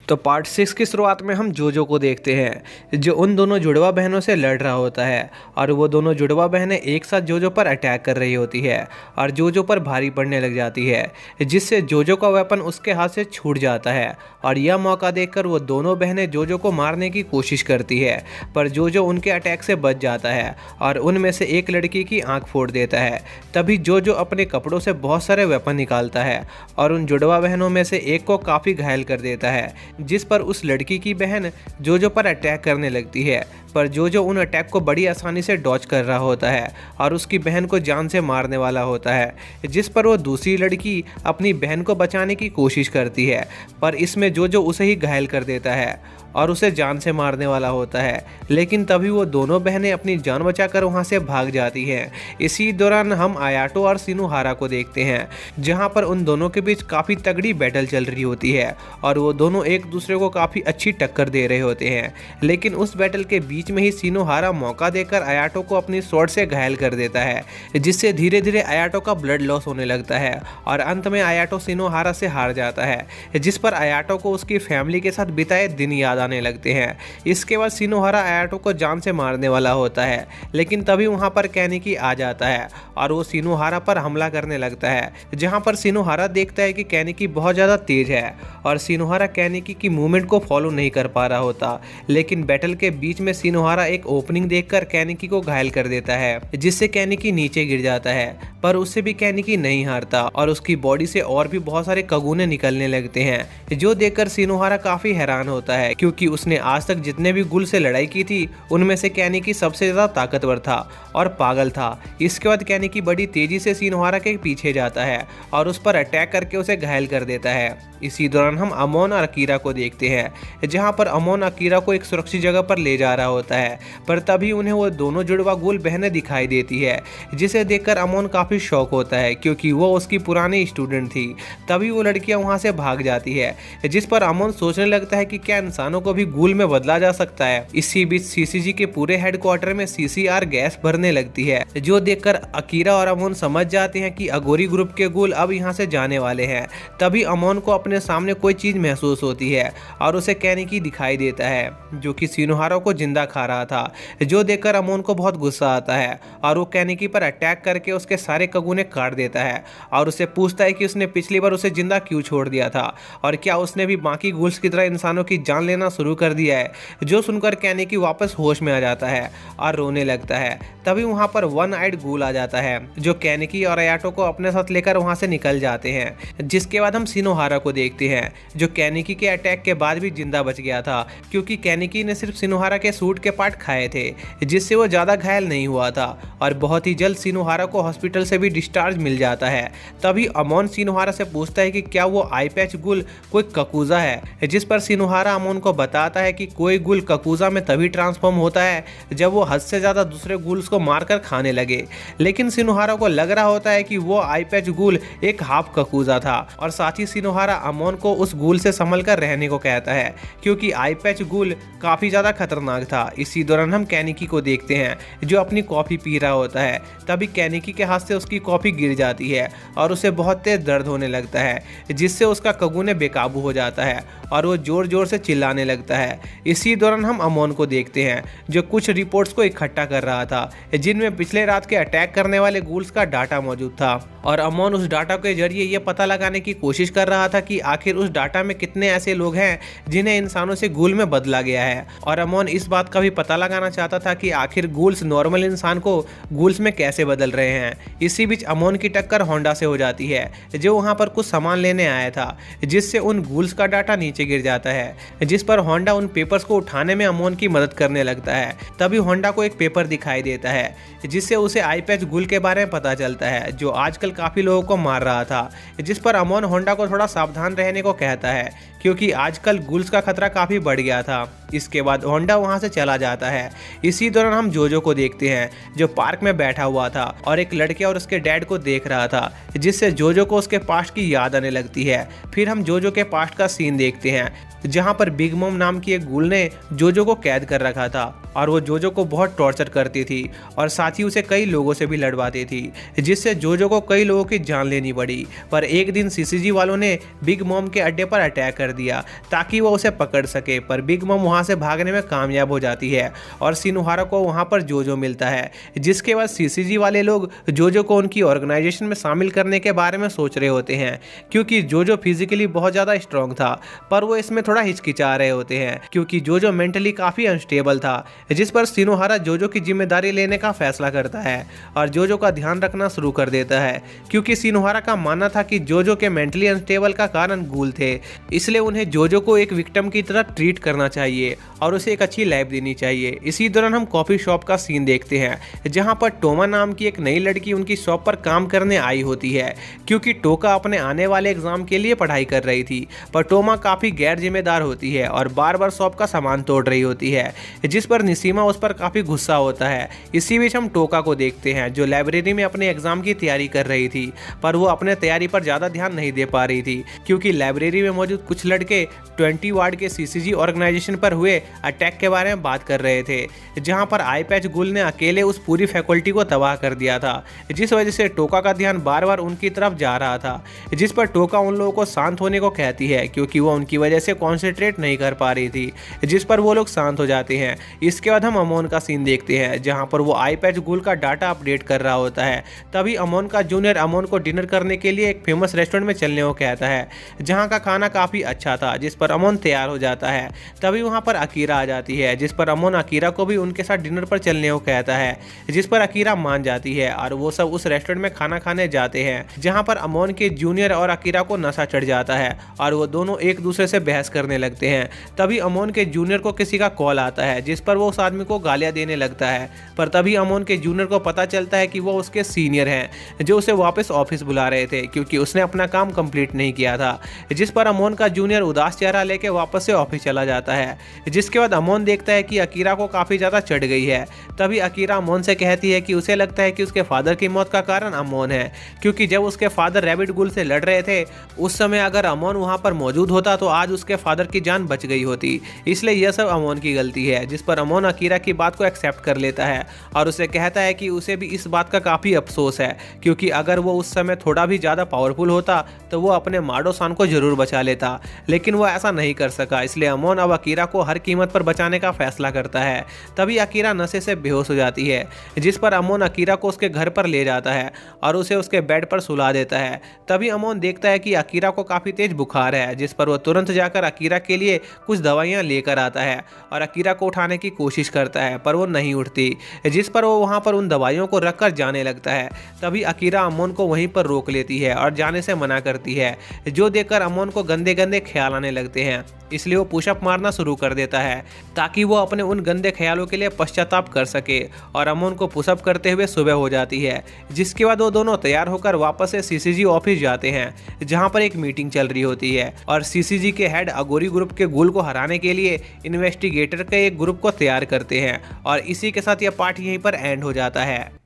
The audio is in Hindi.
तो पार्ट 6 की शुरुआत में हम जोजो को देखते हैं जो उन दोनों जुड़वा बहनों से लड़ रहा होता है और वो दोनों जुड़वा बहनें एक साथ जोजो पर अटैक कर रही होती है और जोजो पर भारी पड़ने लग जाती है, जिससे जोजो का वेपन उसके हाथ से छूट जाता है। और यह मौका देखकर वो दोनों बहनें जोजो को मारने की कोशिश करती है, पर जोजो उनके अटैक से बच जाता है और उनमें से एक लड़की की आंख फोड़ देता है। तभी जोजो अपने कपड़ों से बहुत सारे वेपन निकालता है और उन जुड़वा बहनों में से एक को काफ़ी घायल कर देता है, जिस पर उस लड़की की बहन जोजो पर अटैक करने लगती है। पर जोजो उन अटैक को बड़ी आसानी से डॉच कर रहा होता है और उसकी बहन को जान से मारने वाला होता है, जिस पर वो दूसरी लड़की अपनी बहन को बचाने की कोशिश करती है, पर इसमें जोजो उसे ही घायल कर देता है और उसे जान से मारने वाला होता है। लेकिन तभी वो दोनों बहनें अपनी जान बचाकर वहां से भाग जाती हैं। इसी दौरान हम आयाटो और सिनुहारा को देखते हैं, जहां पर उन दोनों के बीच काफ़ी तगड़ी बैटल चल रही होती है और वो दोनों एक दूसरे को काफ़ी अच्छी टक्कर दे रहे होते हैं। लेकिन उस बैटल के बीच में ही सिनुहारा मौका देकर आयाटो को अपनी स्वॉर्ड से घायल कर देता है, जिससे धीरे धीरे आयाटो का ब्लड लॉस होने लगता है और अंत में आयाटो सिनुहारा से हार जाता है, जिस पर आयाटो को उसकी फैमिली के साथ बिताए दिन याद आने लगते हैं। इसके बाद सिनुहारा आयाटो को जान से मारने वाला होता है, लेकिन तभी वहां पर कैनिकी आ जाता है और वो सिनुहारा पर हमला करने लगता है, जहां पर सिनुहारा देखता है कि कैनिकी बहुत ज़्यादा तेज है और सिनुहारा कैनिकी की मूवमेंट को फॉलो नहीं कर पा रहा होता। लेकिन बैटल के बीच में सिनुहारा एक ओपनिंग देखकर कैनिकी को घायल कर देता है, जिससे कैनिकी नीचे गिर जाता है, पर उससे भी कैनिकी नहीं हारता और उसकी बॉडी से और भी बहुत सारे कगुने निकलने लगते हैं, जो देखकर सिनुहारा काफी हैरान होता है, क्योंकि उसने आज तक जितने भी गुल से लड़ाई की थी उनमें से कैनिकी सबसे ज्यादा ताकतवर था और पागल था। इसके बाद कैनिकी बड़ी तेजी से सिनुहारा के पीछे जाता है और उस पर अटैक करके उसे घायल कर देता है। इसी दौरान हम अमोन और अकीरा को देखते हैं, जहां पर अमोन अकीरा को एक सुरक्षित जगह पर ले जा रहा होता है, पर तभी उन्हें वो दोनों जुड़वा गुल बहनें दिखाई देती है, जिसे देखकर अमोन काफी शौक होता है, क्योंकि वो उसकी पुरानी स्टूडेंट थी। तभी वो लड़कियां वहां से भाग जाती है, जिस पर अमोन सोचने लगता है कि क्या इंसानों को भी गुल में बदला जा सकता है। इसी बीच सीसीजी के पूरे हेडक्वार्टर में सीसीआर गैस भरने लगती है, जो देखकर अकीरा और अमोन समझ जाते हैं कि अगोरी ग्रुप के गुल अब यहाँ से जाने वाले हैं। तभी अमोन को अपने सामने कोई चीज महसूस होती है और उसे कैनिकी दिखाई देता है, जो कि सिनुहारा को जिंदा खा रहा था, जो देखकर अमोन को बहुत गुस्सा आता है और वो कैनिकी पर अटैक करके उसके सारे कगुने काट देता है और उसे पूछता है कि उसने पिछली बार उसे जिंदा क्यों छोड़ दिया था और क्या उसने भी बाकी गुल्स की तरह इंसानों की जान लेना शुरू कर दिया है। जो सुनकर कैनिकी वापस होश में आ जाता है और रोने लगता है। तभी वहां पर वन आइड गूल आ जाता है, जो कैनिकी और आयाटो को अपने साथ लेकर वहां से निकल जाते हैं। जिसके बाद हम सिनुहारा को देखते हैं, जो कैनिकी के अटैक के बाद भी जिंदा बच गया था, क्योंकि कैनिकी ने सिर्फ सिनुहारा के सूट के पार्ट खाए थे, जिससे वो ज्यादा घायल नहीं हुआ था और बहुत ही जल्द सिनुहारा को हॉस्पिटल से भी डिस्चार्ज मिल जाता है। तभी अमोन सिनुहारा से पूछता है कि क्या वो आई पैच गुल कोई ककूजा है, जिस पर सिनुहारा अमोन को बताता है कि कोई गुल ककूजा में तभी ट्रांसफॉर्म होता है जब वो हद से ज्यादा दूसरे गुल्स को मारकर खाने लगे। लेकिन सिनुहारा को लग रहा होता है कि वो आई पैच गुल एक हाफ ककूजा था और साथ ही सिनुहारा अमोन को उस गुल से संभल कर रहने को कहता है, क्योंकि आई पैच गुल काफी ज्यादा खतरनाक था। इसी दौरान हम कैनिकी को देखते हैं, जो अपनी कॉफी पी रहा होता है। तभी कैनिकी के हाथ से उसकी कॉफी गिर जाती है और उसे बहुत तेज दर्द होने लगता है, जिससे उसका कगुने बेकाबू हो जाता है और वो जोर जोर से चिल्लाने लगता है। इसी दौरान हम अमोन को देखते हैं, जो कुछ रिपोर्ट्स को इकट्ठा कर रहा था, जिनमें पिछले रात के अटैक करने वाले गुल्स का डाटा मौजूद था और अमोन उस डाटा के जरिए ये पता लगाने की कोशिश कर रहा था कि आखिर उस डाटा में कितने ऐसे लोग हैं जिन्हें इंसानों से गूल में बदला गया है। और अमोन इस बात का भी पता लगाना चाहता था कि आखिर गूल्स नॉर्मल इंसान को गूल्स में कैसे बदल रहे हैं। इसी बीच अमोन की टक्कर होंडा से हो जाती है, जो वहां पर कुछ सामान लेने आया था, जिससे उन गूल्स का डाटा नीचे गिर जाता है, जिस पर होंडा उन पेपर्स को उठाने में अमोन की मदद करने लगता है। तभी होंडा को एक पेपर दिखाई देता है, जिससे उसे आई पैच गुल के बारे में पता चलता है, जो आजकल काफी लोगों को मार रहा था। जिस पर अमोन होंडा को थोड़ा सावधान रहने को कहता है, क्योंकि आजकल गुल्स का खतरा काफी बढ़ गया था। इसके बाद होंडा वहां से चला जाता है। इसी दौरान हम जोजो को देखते हैं, जो पार्क में बैठा हुआ था और एक लड़के और उसके डैड को देख रहा था, जिससे जोजो को उसके पास्ट की याद आने लगती है। फिर हम जोजो के पास्ट का सीन देखते हैं, जहाँ पर बिग मॉम नाम की एक गूल ने जोजो को कैद कर रखा था और वो जोजो को बहुत टॉर्चर करती थी और साथ ही उसे कई लोगों से भी लड़वाती थी, जिससे जोजो को कई लोगों की जान लेनी पड़ी। पर एक दिन सीसीजी वालों ने बिग मॉम के अड्डे पर अटैक कर दिया ताकि वो उसे पकड़ सके, पर बिग मॉम वहाँ से भागने में कामयाब हो जाती है और सिनुहारा को वहाँ पर जोजो मिलता है, जिसके बाद सीसीजी वाले लोग जोजो को उनकी ऑर्गेनाइजेशन में शामिल करने के बारे में सोच रहे होते हैं, क्योंकि जोजो फिजिकली बहुत ज़्यादा स्ट्रॉन्ग था, पर वो इसमें थोड़ा हिचकिचा रहे होते हैं क्योंकि जोजो मेंटली काफ़ी अनस्टेबल था। जिस पर सिनुहारा जोजो की जिम्मेदारी लेने का फैसला करता है और जोजो का ध्यान रखना शुरू कर देता है, क्योंकि सिनुहारा का मानना था कि जोजो के मेंटली अनस्टेबल का कारण गूल थे, इसलिए उन्हें जोजो को एक विक्टिम की तरह ट्रीट करना चाहिए और उसे एक अच्छी लाइफ देनी चाहिए। इसी दौरान हम कॉफी शॉप का सीन देखते हैं जहां पर टोमा नाम की एक नई लड़की उनकी शॉप पर काम करने आई होती है, क्योंकि टोका अपने आने वाले एग्जाम के लिए पढ़ाई कर रही थी। पर टोमा काफ़ी गैर जिम्मेदार होती है और बार बार शॉप का सामान तोड़ रही होती है, जिस पर निसीमा उस पर काफ़ी गुस्सा होता है। इसी बीच हम टोका को देखते हैं जो लाइब्रेरी में अपने एग्जाम की तैयारी कर रही थी, पर वो अपने तैयारी पर ज़्यादा ध्यान नहीं दे पा रही थी क्योंकि लाइब्रेरी में मौजूद कुछ लड़के 20 वार्ड के सीसीजी ऑर्गेनाइजेशन पर हुए अटैक के बारे में बात कर रहे थे, जहां पर आई पैच गुल ने अकेले उस पूरी फैकल्टी को तबाह कर दिया था, जिस वजह से टोका का ध्यान बार बार उनकी तरफ जा रहा था। जिस पर टोका उन लोगों को शांत होने को कहती है क्योंकि वो उनकी वजह से कॉन्सेंट्रेट नहीं कर पा रही थी, जिस पर वो लोग शांत हो जाते हैं। इसके बाद हम अमोन का सीन देखते हैं जहां पर वो आई पैच गुल का डाटा अपडेट कर रहा होता है। तभी अमोन का जूनियर अमोन को डिनर करने के लिए एक फेमस रेस्टोरेंट में चलने को कहता है, जहां का खाना काफ़ी अच्छा था, जिस पर अमोन तैयार हो जाता है। तभी वहां पर अकीरा आ जाती है, जिस पर अमोन अकीरा को भी उनके साथ डिनर पर चलने को कहता है, जिस पर अकीरा मान जाती है और वो सब उस रेस्टोरेंट में खाना खाने जाते हैं, जहां पर अमोन के जूनियर और अकीरा को नशा चढ़ जाता है और वो दोनों एक दूसरे से बहस करने लगते हैं। तभी अमोन के जूनियर को किसी का कॉल आता है, जिस पर वो उस आदमी को गालियां देने लगता है, पर तभी अमोन के जूनियर को पता चलता है कि वो उसके सीनियर हैं जो उसे वापस ऑफिस बुला रहे थे क्योंकि उसने अपना काम कंप्लीट नहीं किया था। जिस पर अमोन का जूनियर उदास चेहरा लेके वापस से ऑफिस चला जाता है, जिसके बाद अमोन देखता है कि अकीरा को काफ़ी ज़्यादा चढ़ गई है। तभी अकीरा अमोन से कहती है कि उसे लगता है कि उसके फादर की मौत का कारण अमोन है, क्योंकि जब उसके फादर रैबिट गुल से लड़ रहे थे उस समय अगर अमोन वहाँ पर मौजूद होता तो आज उसके फादर की जान बच गई होती, इसलिए यह सब अमोन की गलती है। जिस पर अमोन अकीरा की बात को एक्सेप्ट कर लेता है और उसे कहता है कि उसे भी इस बात का काफ़ी अफसोस है, क्योंकि अगर वो उस समय थोड़ा भी ज़्यादा पावरफुल होता तो वो अपने माडो-सान को जरूर बचा लेता, लेकिन वो ऐसा नहीं कर सका, इसलिए अमोन अब अकीरा को हर कीमत पर बचाने का फैसला करता है। तभी अकीरा नशे से बेहोश हो जाती है, जिस पर अमोन अकीरा को उसके घर पर ले जाता है और उसे उसके बेड पर सुला देता है। तभी अमोन देखता है कि अकीरा को काफ़ी तेज बुखार है, जिस पर वो तुरंत जाकर अकीरा के लिए कुछ दवाइयाँ लेकर आता है और अकीरा को उठाने की कोशिश करता है, पर वो नहीं उठती, जिस पर वो वहाँ पर उन दवाइयों को रखकर जाने लगता है। तभी अकीरा अमोन को वहीं पर रोक लेती है और जाने से मना करती है, जो देखकर अमोन को गंदे गंदे ख्याल आने लगते हैं, इसलिए वो पुशअप मारना शुरू कर देता है ताकि वो अपने उन गंदे ख्यालों के लिए पश्चाताप कर सके और अमोन को पुशअप करते हुए सुबह हो जाती है। जिसके बाद वो दोनों तैयार होकर वापस से सीसीजी ऑफिस जाते हैं, जहां पर एक मीटिंग चल रही होती है और सीसीजी के हेड अगोरी ग्रुप के गुल को हराने के लिए इन्वेस्टिगेटर के एक ग्रुप को तैयार करते हैं और इसी के साथ यह पार्ट यहीं पर एंड हो जाता है।